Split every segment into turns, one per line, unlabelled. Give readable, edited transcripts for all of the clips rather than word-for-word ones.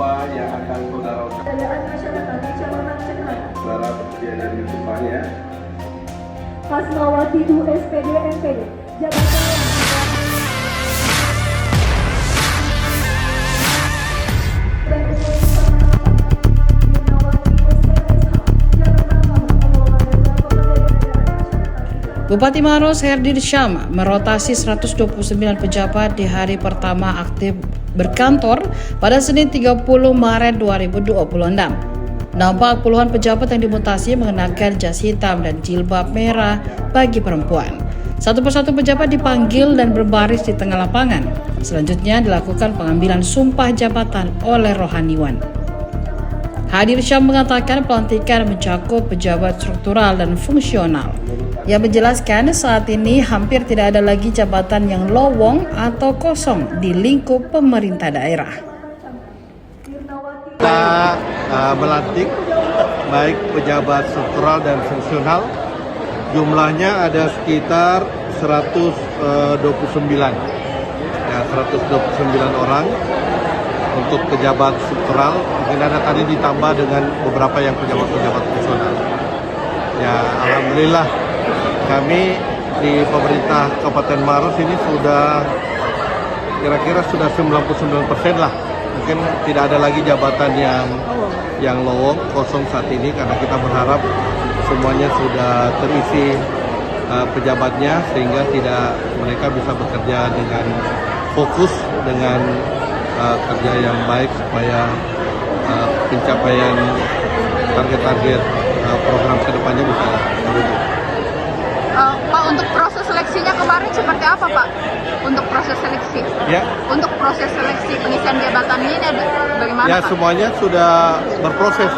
apa yang akan saudara
Keadaan masyarakat di Kecamatan Cengkareng.
saudara bersedia dari sumpahnya.
Fasmawati Du SPD MPD. Jabatan
Bupati Maros Herdir Syam merotasi 129 pejabat di hari pertama aktif berkantor pada Senin 30 Maret 2026. Nampak puluhan pejabat yang dimutasi mengenakan jas hitam dan jilbab merah bagi perempuan. Satu persatu pejabat dipanggil dan berbaris di tengah lapangan. Selanjutnya dilakukan pengambilan sumpah jabatan oleh rohaniwan. Herdir Syam mengatakan pelantikan mencakup pejabat struktural dan fungsional. Ia menjelaskan saat ini hampir tidak ada lagi jabatan yang lowong atau kosong di lingkup pemerintah daerah.
Kita melantik baik pejabat struktural dan fungsional. Jumlahnya ada sekitar 129. Ya, 129 orang untuk pejabat struktural. Mungkin ada tadi ditambah dengan beberapa yang pejabat-pejabat fungsional. Ya, alhamdulillah kami di pemerintah Kabupaten Maros ini sudah kira-kira sudah 99% lah. Mungkin tidak ada lagi jabatan yang lowong kosong saat ini karena kita berharap semuanya sudah terisi pejabatnya sehingga mereka bisa bekerja dengan fokus dengan kerja yang baik supaya pencapaian target-target program kedepannya bisa terwujud.
Pak, untuk proses seleksinya kemarin seperti apa, Pak? Untuk proses seleksi?
Ya.
Untuk proses seleksi pengisian jabatan ini bagaimana,
Ya,
Pak?
semuanya sudah berproses.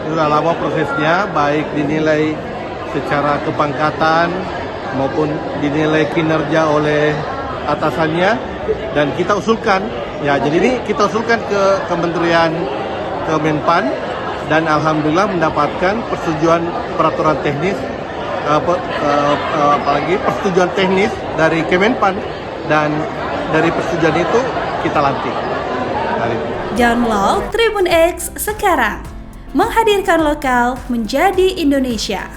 Sudah lama prosesnya, baik dinilai secara kepangkatan maupun dinilai kinerja oleh atasannya dan kita usulkan. Ya, jadi ini kita usulkan ke Kementerian Kemenpan dan alhamdulillah mendapatkan persetujuan peraturan teknis apalagi persetujuan teknis dari Kemenpan dan dari persetujuan itu kita lantik.
Download Tribun X sekarang, menghadirkan lokal menjadi Indonesia.